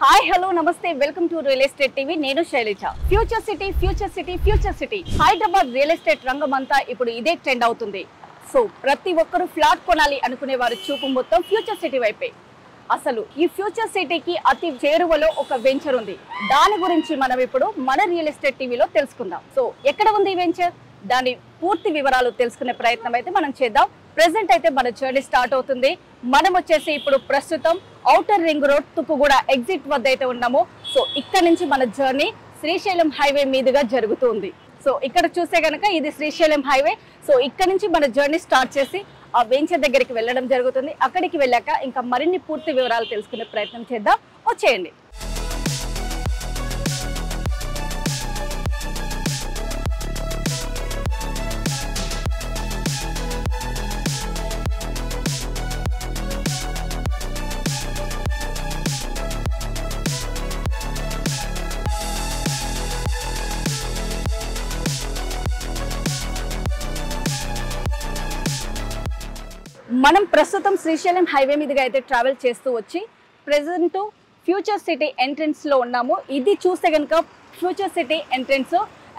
Hi hello నమస్తే welcome to real estate TV. నేను Shailaja. Future city future city future city Hyderabad real estate రంగం అంతా ఇప్పుడు ఇదే ట్రెండ్ అవుతుంది. సో ప్రతి ఒక్కరు ఫ్లాట్ కొనాలి అనుకునే వారి చూపు మొత్తం ఫ్యూచర్ సిటీ వైపే. అసలు ఈ ఫ్యూచర్ సిటీకి అతి చేరువలో ఒక వెంచర్ ఉంది. దాని గురించి మనం ఇప్పుడు మన రియల్ ఎస్టేట్ టీవీలో తెలుసుకుందాం. సో ఎక్కడ ఉంది ఈ వెంచర్, దాని పూర్తి వివరాలు తెలుసుకునే ప్రయత్నం అయితే మనం చేద్దాం. ప్రెసెంట్ అయితే మన జర్నీ స్టార్ట్ అవుతుంది. మనం వచ్చేసి ఇప్పుడు ప్రస్తుతం outer ring road Tukkuguda exit వద్ద అయితే ఉన్నామో. సో ఇక్కడ నుంచి మన జర్నీ శ్రీశైలం హైవే మీదుగా జరుగుతుంది. సో ఇక్కడ చూస్తే కనుక ఇది శ్రీశైలం హైవే. సో ఇక్కడ నుంచి మన జర్నీ స్టార్ట్ చేసి ఆ వెంచర్ దగ్గరికి వెళ్ళడం జరుగుతుంది. అక్కడికి వెళ్ళాక ఇంకా మరిన్ని పూర్తి వివరాలు తెలుసుకునే ప్రయత్నం చేద్దాం. వచ్చేయండి. మనం ప్రస్తుతం శ్రీశైలం హైవే మీదుగా అయితే ట్రావెల్ చేస్తూ వచ్చి ప్రెసెంట్ ఫ్యూచర్ సిటీ ఎంట్రన్స్ లో ఉన్నాము. ఇది చూస్తే కనుక ఫ్యూచర్ సిటీ ఎంట్రన్స్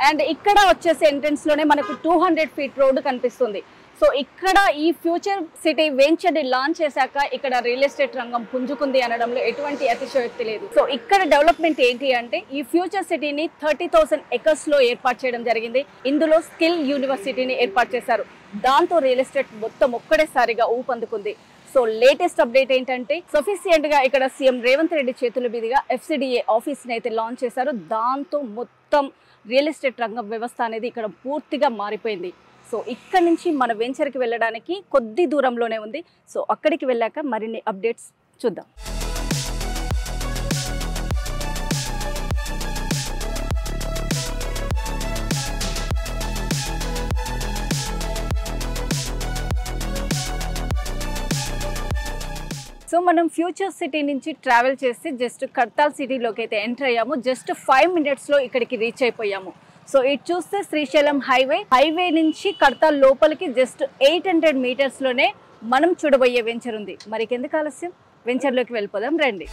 అండ్ ఇక్కడ వచ్చేసి ఎంట్రన్స్ లోనే మనకు 200 ఫీట్ రోడ్డు కనిపిస్తుంది. సో ఇక్కడ ఈ ఫ్యూచర్ సిటీ వెంచర్ ని లాంచ్ చేశాక ఇక్కడ రియల్ ఎస్టేట్ రంగం పుంజుకుంది అనడంలో ఎటువంటి అతిశయోక్తి లేదు. సో ఇక్కడ డెవలప్మెంట్ ఏంటి అంటే ఈ ఫ్యూచర్ సిటీని 30,000 ఎకర్స్ లో ఏర్పాటు చేయడం జరిగింది. ఇందులో స్కిల్ యూనివర్సిటీని ఏర్పాటు చేశారు. దాంతో రియల్ ఎస్టేట్ మొత్తం ఒక్కడేసారిగా ఊపందుకుంది. సో లేటెస్ట్ అప్డేట్ ఏంటంటే సఫిషియెంట్ గా ఇక్కడ సీఎం రేవంత్ రెడ్డి చేతుల మీదుగా FCDA ఆఫీస్ ని అయితే లాంచ్ చేశారు. దాంతో మొత్తం రియల్ ఎస్టేట్ రంగం వ్యవస్థ అనేది ఇక్కడ పూర్తిగా మారిపోయింది. సో ఇక్కడ నుంచి మన వెంచర్కి వెళ్ళడానికి కొద్ది దూరంలోనే ఉంది. సో అక్కడికి వెళ్ళాక మరిన్ని అప్డేట్స్ చూద్దాం. సో మనం ఫ్యూచర్ సిటీ నుంచి ట్రావెల్ చేసి జస్ట్ కడతాల్ సిటీలోకి అయితే ఎంటర్ అయ్యాము. జస్ట్ 5 మినిట్స్లో ఇక్కడికి రీచ్ అయిపోయాము. సో ఇది చూస్తే శ్రీశైలం హైవే నుంచి కడతాల్ లోపలికి జస్ట్ 800 మీటర్స్లోనే మనం చూడబోయే వెంచర్ ఉంది. మరి ఎందుకు ఆలస్యం, వెంచర్లోకి వెళ్ళిపోదాం రండి.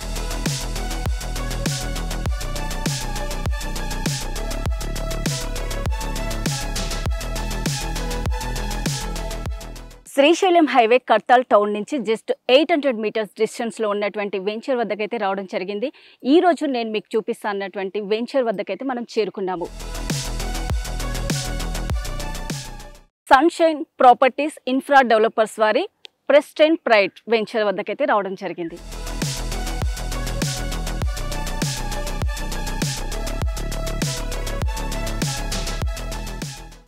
శ్రీశైలం హైవే కడతాల్ టౌన్ నుంచి జస్ట్ 800 మీటర్స్ డిస్టెన్స్లో ఉన్నటువంటి వెంచర్ వద్దకైతే రావడం జరిగింది. ఈ రోజు నేను మీకు చూపిస్తానటువంటి వెంచర్ వద్దకైతే మనం చేరుకున్నాము. సన్షైన్ ప్రాపర్టీస్ ఇన్ఫ్రా డెవలపర్స్ వారి ప్రెస్టైన్ ప్రైడ్ వెంచర్ వద్దకైతే రావడం జరిగింది.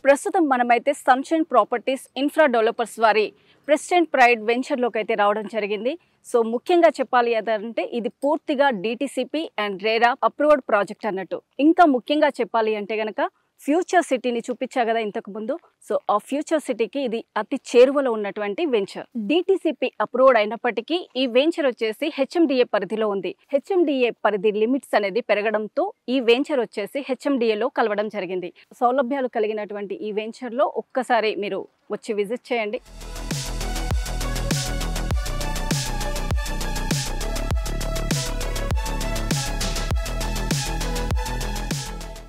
ప్రస్తుతం మనమైతే సన్షైన్ ప్రాపర్టీస్ ఇన్ఫ్రా డెవలపర్స్ వారి ప్రెస్టైన్ ప్రైడ్ వెంచర్లోకి అయితే రావడం జరిగింది. సో ముఖ్యంగా చెప్పాలి అంటే ఇది పూర్తిగా DTCP and RERA approved project అన్నట్టు. ఇంకా ముఖ్యంగా చెప్పాలి అంటే కనుక ఫ్యూచర్ సిటీని చూపించా కదా ఇంతకు ముందు. సో ఆ ఫ్యూచర్ సిటీకి ఇది అతి చేరువలో ఉన్నటువంటి వెంచర్. DTCP అప్రూవ్డ్ అయినప్పటికీ ఈ వెంచర్ వచ్చేసి HMDA పరిధిలో ఉంది. HMDA పరిధి లిమిట్స్ అనేది పెరగడంతో ఈ వెంచర్ వచ్చేసి HMDAలో కలవడం జరిగింది. సౌలభ్యాలు కలిగినటువంటి ఈ వెంచర్లో ఒక్కసారి మీరు వచ్చి విజిట్ చేయండి.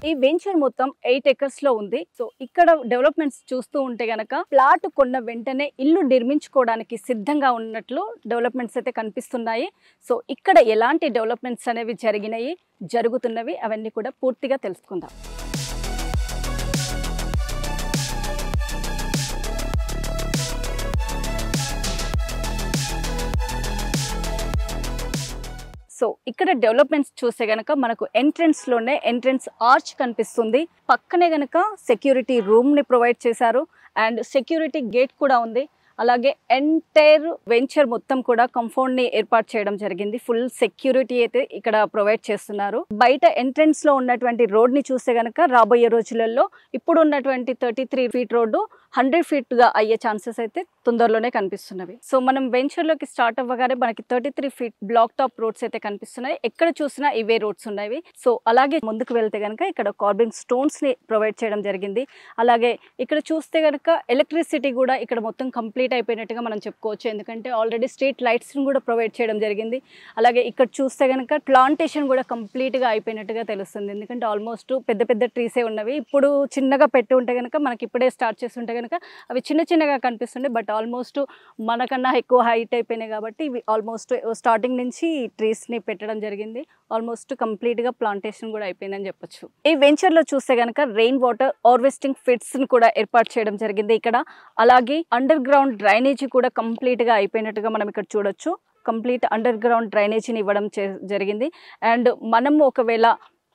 ఈ వెంచర్ మొత్తం 8 ఎకర్స్ లో ఉంది. సో ఇక్కడ డెవలప్మెంట్స్ చూస్తూ ఉంటే గనక ప్లాట్ కొన్న వెంటనే ఇల్లు నిర్మించుకోవడానికి సిద్ధంగా ఉన్నట్లు డెవలప్మెంట్స్ అయితే కనిపిస్తున్నాయి. సో ఇక్కడ ఎలాంటి డెవలప్మెంట్స్ అనేవి జరిగినాయి, జరుగుతున్నవి అవన్నీ కూడా పూర్తిగా తెలుసుకుందాం. సో ఇక్కడ డెవలప్మెంట్స్ చూస్తే గనక మనకు ఎంట్రన్స్ ఆర్చ్ కనిపిస్తుంది. పక్కనే గనక సెక్యూరిటీ రూమ్ ని ప్రొవైడ్ చేశారు అండ్ సెక్యూరిటీ గేట్ కూడా ఉంది. అలాగే ఎంటైర్ వెంచర్ మొత్తం కూడా కంపౌండ్ ని ఏర్పాటు చేయడం జరిగింది. ఫుల్ సెక్యూరిటీ అయితే ఇక్కడ ప్రొవైడ్ చేస్తున్నారు. బయట ఎంట్రన్స్ లో ఉన్నటువంటి రోడ్ ని చూస్తే గనక రాబోయే రోజులలో ఇప్పుడు ఉన్నటువంటి 33 ఫీట్ రోడ్డు 100 ఫీట్గా అయ్యే ఛాన్సెస్ అయితే తొందరలోనే కనిపిస్తున్నవి. సో మనం వెంచర్లోకి స్టార్ట్ అవ్వగానే మనకి 33 ఫీట్ బ్లాక్ టాప్ రోడ్స్ అయితే కనిపిస్తున్నాయి. ఎక్కడ చూసినా ఇవే రోడ్స్ ఉన్నాయి. సో అలాగే ముందుకు వెళ్తే కనుక ఇక్కడ కార్బింగ్ స్టోన్స్ని ప్రొవైడ్ చేయడం జరిగింది. అలాగే ఇక్కడ చూస్తే కనుక ఎలక్ట్రిసిటీ కూడా ఇక్కడ మొత్తం కంప్లీట్ అయిపోయినట్టుగా మనం చెప్పుకోవచ్చు. ఎందుకంటే ఆల్రెడీ స్ట్రీట్ లైట్స్ని కూడా ప్రొవైడ్ చేయడం జరిగింది. అలాగే ఇక్కడ చూస్తే కనుక ప్లాంటేషన్ కూడా కంప్లీట్గా అయిపోయినట్టుగా తెలుస్తుంది. ఎందుకంటే ఆల్మోస్ట్ పెద్ద పెద్ద ట్రీసే ఉన్నవి. ఇప్పుడు చిన్నగా పెట్టి ఉంటే కనుక మనకి ఇప్పుడే స్టార్ట్ చేస్తుంటే కనుక అవి చిన్న చిన్నగా కనిపిస్తుండే. బట్ ఆల్మోస్ట్ మనకన్నా ఎక్కువ హైట్ అయిపోయినాయి కాబట్టి ఇవి ఆల్మోస్ట్ స్టార్టింగ్ నుంచి ట్రీస్ని పెట్టడం జరిగింది. ఆల్మోస్ట్ కంప్లీట్గా ప్లాంటేషన్ కూడా అయిపోయిందని చెప్పొచ్చు. ఈ వెంచర్లో చూస్తే కనుక రెయిన్ వాటర్ హార్వెస్టింగ్ ఫిట్స్ని కూడా ఏర్పాటు చేయడం జరిగింది ఇక్కడ. అలాగే అండర్ గ్రౌండ్ డ్రైనేజీ కూడా కంప్లీట్గా అయిపోయినట్టుగా మనం ఇక్కడ చూడొచ్చు. కంప్లీట్ అండర్ గ్రౌండ్ డ్రైనేజీని ఇవ్వడం జరిగింది. అండ్ మనం ఒకవేళ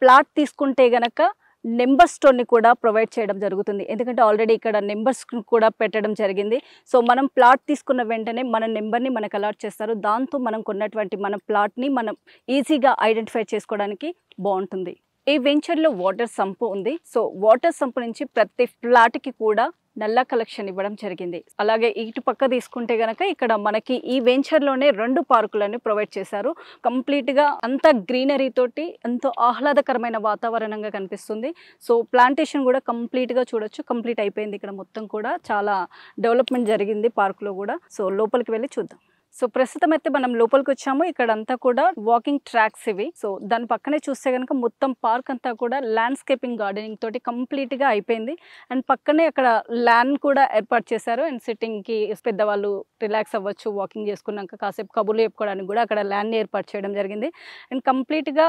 ప్లాట్ తీసుకుంటే గనక నెంబర్ స్టోన్ని కూడా ప్రొవైడ్ చేయడం జరుగుతుంది. ఎందుకంటే ఆల్రెడీ ఇక్కడ నెంబర్స్ కూడా పెట్టడం జరిగింది. సో మనం ప్లాట్ తీసుకున్న వెంటనే మన నెంబర్ని మనకు అలాట్ చేస్తారు. దాంతో మనం కొన్నటువంటి మన ప్లాట్ని మనం ఈజీగా ఐడెంటిఫై చేసుకోవడానికి బాగుంటుంది. ఈ వెంచర్లో వాటర్ సంపు ఉంది. సో వాటర్ సంపు నుంచి ప్రతి ఫ్లాట్కి కూడా నల్ల కలెక్షన్ ఇవ్వడం జరిగింది. అలాగే ఇటు పక్క తీసుకుంటే గనక ఇక్కడ మనకి ఈ వెంచర్లోనే 2 పార్కులను ప్రొవైడ్ చేశారు. కంప్లీట్గా అంతా గ్రీనరీ తోటి ఎంతో ఆహ్లాదకరమైన వాతావరణంగా కనిపిస్తుంది. సో ప్లాంటేషన్ కూడా కంప్లీట్గా చూడొచ్చు. కంప్లీట్ అయిపోయింది. ఇక్కడ మొత్తం కూడా చాలా డెవలప్మెంట్ జరిగింది పార్కులో కూడా. సో లోపలికి వెళ్ళి చూద్దాం. సో ప్రస్తుతం అయితే మనం లోపలికి వచ్చాము. ఇక్కడ అంతా కూడా వాకింగ్ ట్రాక్స్ ఇవి. సో దాని పక్కనే చూస్తే కనుక మొత్తం పార్క్ అంతా కూడా ల్యాండ్స్కేపింగ్ గార్డెనింగ్ తోటి కంప్లీట్గా అయిపోయింది. అండ్ పక్కనే అక్కడ ల్యాండ్ కూడా ఏర్పాటు చేశారు. అండ్ సిట్టింగ్కి పెద్దవాళ్ళు రిలాక్స్ అవ్వచ్చు. వాకింగ్ చేసుకున్నాక కాసేపు కబుర్లు చెప్పుకోవడానికి కూడా అక్కడ ల్యాండ్ని ఏర్పాటు చేయడం జరిగింది. అండ్ కంప్లీట్గా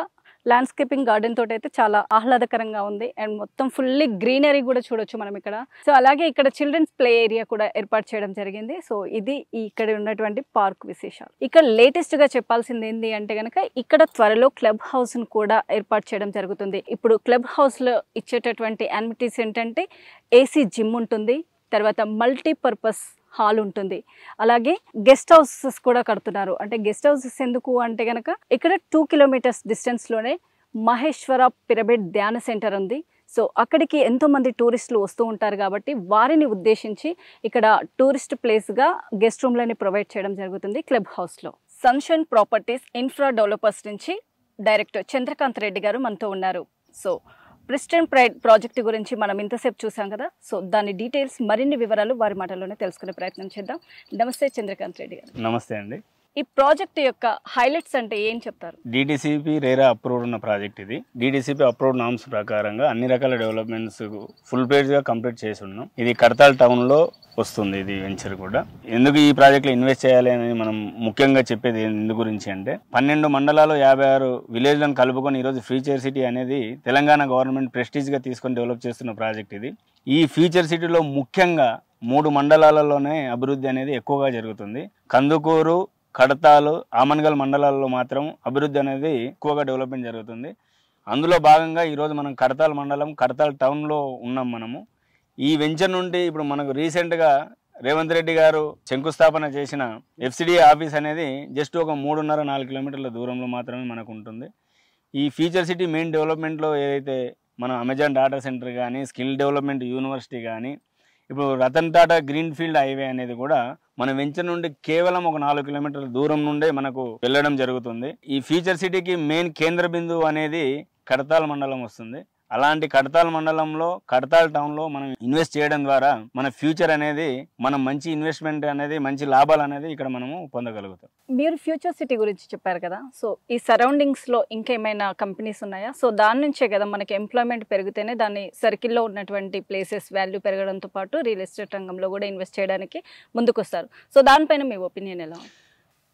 ల్యాండ్స్కేపింగ్ గార్డెన్ తోటి అయితే చాలా ఆహ్లాదకరంగా ఉంది. అండ్ మొత్తం ఫుల్లీ గ్రీనరీ కూడా చూడొచ్చు మనం ఇక్కడ. సో అలాగే ఇక్కడ చిల్డ్రన్స్ ప్లే ఏరియా కూడా ఏర్పాటు చేయడం జరిగింది. సో ఇది ఇక్కడ ఉన్నటువంటి పార్క్ విశేషాలు. ఇక్కడ లేటెస్ట్ గా చెప్పాల్సింది ఏంటి అంటే కనుక ఇక్కడ త్వరలో క్లబ్ హౌస్ ను కూడా ఏర్పాటు చేయడం జరుగుతుంది. ఇప్పుడు క్లబ్ హౌస్ లో ఇచ్చేటటువంటి యానిమిటీస్ ఏంటంటే ఏసీ జిమ్ ఉంటుంది, తర్వాత మల్టీపర్పస్ హాల్ ఉంటుంది, అలాగే గెస్ట్ హౌసెస్ కూడా కడుతున్నారు. అంటే గెస్ట్ హౌసెస్ ఎందుకు అంటే కనుక ఇక్కడ 2 కిలోమీటర్స్ డిస్టెన్స్లోనే మహేశ్వర పిరమిడ్ ధ్యాన సెంటర్ ఉంది. సో అక్కడికి ఎంతోమంది టూరిస్టులు వస్తూ ఉంటారు కాబట్టి వారిని ఉద్దేశించి ఇక్కడ టూరిస్ట్ ప్లేస్గా గెస్ట్ రూమ్లని ప్రొవైడ్ చేయడం జరుగుతుంది క్లబ్ హౌస్లో. సన్షైన్ ప్రాపర్టీస్ ఇన్ఫ్రా డెవలపర్స్ నుంచి డైరెక్టర్ చంద్రకాంత్ రెడ్డి గారు మనతో ఉన్నారు. సో ప్రిస్టన్ ప్రైడ్ ప్రాజెక్ట్ గురించి మనం ఇంతసేపు చూసాం కదా. సో దాని డీటెయిల్స్ మరిన్ని వివరాలు వారి మాటల్లోనే తెలుసుకునే ప్రయత్నం చేద్దాం. నమస్తే చంద్రకాంత్ రెడ్డి గారు. నమస్తే అండి. ఈ ప్రాజెక్ట్ యొక్క హైలైట్స్ అంటే ఏం చెప్తారు? DDCP రేరా అప్రూవ్డ్ ఉన్న ప్రాజెక్ట్ ఇది. DDCP అప్రూవ్డ్ నామ్స్ ప్రకారంగా అన్ని రకాల డెవలప్మెంట్స్ ఫుల్ పేజ్గా కంప్లీట్ చేసి ఉన్నాం. ఇది కడతాల్ టౌన్లో వస్తుంది. ఇది వెంచర్ కూడా. ఎందుకు ఈ ప్రాజెక్ట్లో ఇన్వెస్ట్ చేయాలి అని మనం ముఖ్యంగా చెప్పేది ఎందు గురించి అంటే 12 మండలాలు 56 విలేజ్లను కలుపుకొని ఈరోజు ఫ్యూచర్ సిటీ అనేది తెలంగాణ గవర్నమెంట్ ప్రెస్టీజ్గా తీసుకొని డెవలప్ చేస్తున్న ప్రాజెక్ట్ ఇది. ఈ ఫ్యూచర్ సిటీలో ముఖ్యంగా 3 మండలాలలోనే అభివృద్ధి అనేది ఎక్కువగా జరుగుతుంది. కందుకూరు, కడతాలు, ఆమన్గల్ మండలాల్లో మాత్రం అభివృద్ధి అనేది ఎక్కువగా డెవలప్మెంట్ జరుగుతుంది. అందులో భాగంగా ఈరోజు మనం కడతాల్ మండలం కడతాల్ టౌన్లో ఉన్నాం. మనము ఈ వెంచర్ నుండి ఇప్పుడు మనకు రీసెంట్గా రేవంత్ రెడ్డి గారు శంకుస్థాపన చేసిన FCDA ఆఫీస్ అనేది జస్ట్ ఒక 3.5-4 కిలోమీటర్ల దూరంలో మాత్రమే మనకు ఉంటుంది. ఈ ఫ్యూచర్ సిటీ మెయిన్ డెవలప్మెంట్లో ఏదైతే మన అమెజాన్ డాటా సెంటర్ కానీ, స్కిల్ డెవలప్మెంట్ యూనివర్సిటీ కానీ, ఇప్పుడు రతన్ టాటా గ్రీన్ఫీల్డ్ హైవే అనేది కూడా మన వెంచర్ నుండి కేవలం ఒక 4 కిలోమీటర్ల దూరం నుండే మనకు వెళ్ళడం జరుగుతుంది. ఈ ఫ్యూచర్ సిటీకి మెయిన్ కేంద్ర బిందువు అనేది కడతాల్ మండలం వస్తుంది. అలాంటి కడతాల్ మండలంలో కడతాల్ టౌన్లో మనం ఇన్వెస్ట్ చేయడం ద్వారా మన ఫ్యూచర్ అనేది మనం మంచి ఇన్వెస్ట్మెంట్ అనేది మంచి లాభాలు అనేది ఇక్కడ మనము పొందగలుగుతాం. మీరు ఫ్యూచర్ సిటీ గురించి చెప్పారు కదా. సో ఈ సరౌండింగ్స్లో ఇంకేమైనా కంపెనీస్ ఉన్నాయా? సో దాని నుంచే కదా మనకి ఎంప్లాయ్మెంట్ పెరిగితేనే దాని సర్కిల్లో ఉన్నటువంటి ప్లేసెస్ వాల్యూ పెరగడంతో పాటు రియల్ ఎస్టేట్ రంగంలో కూడా ఇన్వెస్ట్ చేయడానికి ముందుకు వస్తారు. సో దానిపైన మీ ఒపీనియన్ ఎలా?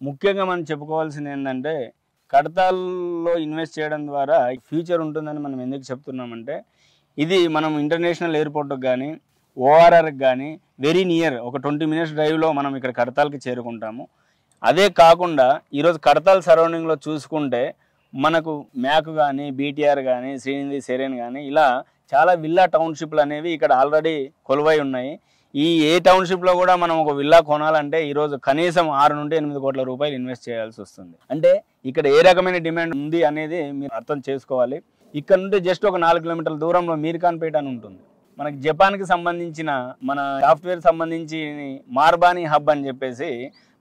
ముఖ్యంగా మనం చెప్పుకోవాల్సింది ఏంటంటే కడతాల్లో ఇన్వెస్ట్ చేయడం ద్వారా ఫ్యూచర్ ఉంటుందని మనం ఎందుకు చెప్తున్నామంటే ఇది మనం ఇంటర్నేషనల్ ఎయిర్పోర్ట్కి కానీ ORRకి కానీ వెరీ నియర్, ఒక 20 మినిట్స్ డ్రైవ్లో మనం ఇక్కడ కడతాల్కి చేరుకుంటాము. అదే కాకుండా ఈరోజు కడతాల్ సరౌండింగ్లో చూసుకుంటే మనకు మ్యాక్ కానీ, BTR కానీ, శ్రీనిధి సెరెన్ కానీ ఇలా చాలా విల్లా టౌన్షిప్లు అనేవి ఇక్కడ ఆల్రెడీ కొలువై ఉన్నాయి. ఈ ఏ టౌన్షిప్లో కూడా మనం ఒక విల్లా కొనాలంటే ఈరోజు కనీసం 6 నుండి 8 కోట్ల రూపాయలు ఇన్వెస్ట్ చేయాల్సి వస్తుంది. అంటే ఇక్కడ ఏ రకమైన డిమాండ్ ఉంది అనేది మీరు అర్థం చేసుకోవాలి. ఇక్కడ నుండి జస్ట్ ఒక 4 కిలోమీటర్ల దూరంలో మీర్ఖాన్పేట అని ఉంటుంది. మనకి జపాన్కి సంబంధించిన మన సాఫ్ట్వేర్ సంబంధించి మార్బానీ హబ్ అని చెప్పేసి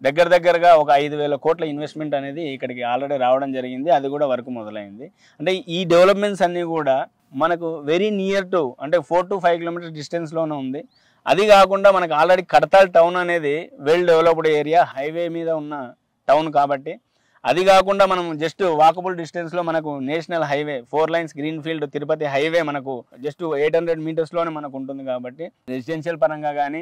దగ్గరగా ఒక 5,000 కోట్ల ఇన్వెస్ట్మెంట్ అనేది ఇక్కడికి ఆల్రెడీ రావడం జరిగింది. అది కూడా వర్క్ మొదలైంది. అంటే ఈ డెవలప్మెంట్స్ అన్నీ కూడా మనకు వెరీ నియర్ టు అంటే 4 to 5 కిలోమీటర్ డిస్టెన్స్లోనే ఉంది. అది కాకుండా మనకు ఆల్రెడీ కడతాల్ టౌన్ అనేది వెల్ డెవలప్డ్ ఏరియా, హైవే మీద ఉన్న టౌన్ కాబట్టి, అది కాకుండా మనం జస్ట్ వాకబుల్ డిస్టెన్స్లో మనకు national highway 4 lines greenfield Tirupati highway మనకు జస్ట్ 800 మీటర్స్లోనే మనకు ఉంటుంది. కాబట్టి రెసిడెన్షియల్ పరంగా కానీ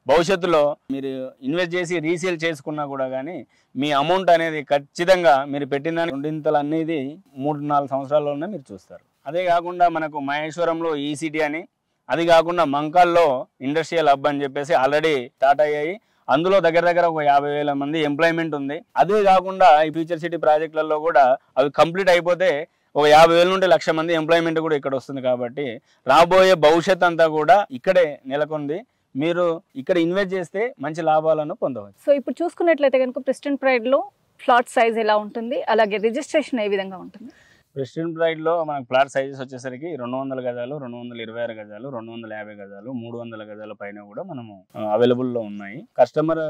భవిష్యత్తులో మీరు ఇన్వెస్ట్ చేసి రీసేల్ చేసుకున్నా కూడా కానీ మీ అమౌంట్ అనేది ఖచ్చితంగా మీరు పెట్టిన దానికి రెండింతలు అనేది 3-4 సంవత్సరాల్లోనే మీరు చూస్తారు. అదే కాకుండా మనకు మహేశ్వరంలో ఈసిటీ అని, అది కాకుండా మంకాల్లో ఇండస్ట్రియల్ హబ్ అని చెప్పేసి ఆల్రెడీ స్టార్ట్ అయ్యాయి. అందులో దగ్గర ఒక 50,000 మంది ఎంప్లాయ్మెంట్ ఉంది. అదే కాకుండా ఈ ఫ్యూచర్ సిటీ ప్రాజెక్టులలో కూడా అవి కంప్లీట్ అయిపోతే ఒక 50,000 నుండి 1,00,000 మంది ఎంప్లాయ్మెంట్ కూడా ఇక్కడ వస్తుంది. కాబట్టి రాబోయే భవిష్యత్ అంతా కూడా ఇక్కడే నెలకొంది. మీరు ఇక్కడ ఇన్వెస్ట్ చేస్తే మంచి లాభాలను పొందవచ్చు. సో ఇప్పుడు చూసుకున్నట్లయితే కనుక ప్రెస్టన్ ప్రైడ్లో ఫ్లాట్ సైజ్ ఎలా ఉంటుంది, అలాగే రిజిస్ట్రేషన్ ఏ విధంగా ఉంటుంది? ప్రెస్టన్ ప్రైడ్లో మనకు ప్లాట్ సైజెస్ వచ్చేసరికి 200 గజాలు, 226 గజాలు, 250 గజాలు, 300 గజాల పైన కూడా మనము అవైలబుల్లో ఉన్నాయి. కస్టమర్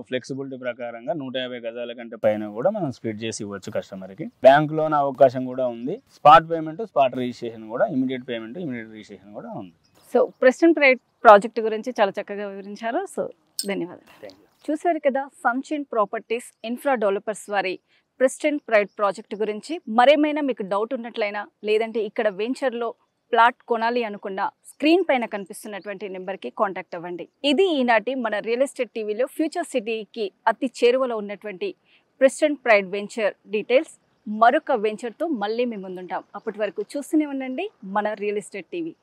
ఫ్లెక్సిబిలిటీ ప్రకారంగా 150 గజాల కంటే పైన కూడా మనం స్ప్లిట్ చేసి ఇవ్వచ్చు కస్టమర్కి. బ్యాంక్ లోన్ అవకాశం కూడా ఉంది. స్పాట్ పేమెంట్, స్పాట్ రిజిస్ట్రేషన్ కూడా, ఇమీడియట్ పేమెంట్, ఇమీడియట్ రిజిస్ట్రేషన్ కూడా ఉంది. సో ప్రెస్టన్ ప్రైడ్ ప్రాజెక్ట్ గురించి చాలా చక్కగా వివరించారు. సో ధన్యవాదాలు. చూసారు కదా, సన్షైన్ ప్రాపర్టీస్ ఇన్ఫ్రా డెవలపర్స్ వారి ప్రెస్టన్ ప్రైడ్ ప్రాజెక్ట్ గురించి. మరేమైనా మీకు డౌట్ ఉన్నట్లయినా, లేదంటే ఇక్కడ వెంచర్లో ప్లాట్ కొనాలి అనుకున్న స్క్రీన్ పైన కనిపిస్తున్నటువంటి నెంబర్కి కాంటాక్ట్ అవ్వండి. ఇది ఈనాటి మన రియల్ ఎస్టేట్ టీవీలో ఫ్యూచర్ సిటీకి అతి చేరువలో ఉన్నటువంటి ప్రెస్టన్ ప్రైడ్ వెంచర్ డీటెయిల్స్. మరొక వెంచర్తో మళ్ళీ మేము ముందుంటాం. అప్పటి వరకు చూస్తూనే ఉండండి మన రియల్ ఎస్టేట్ టీవీ.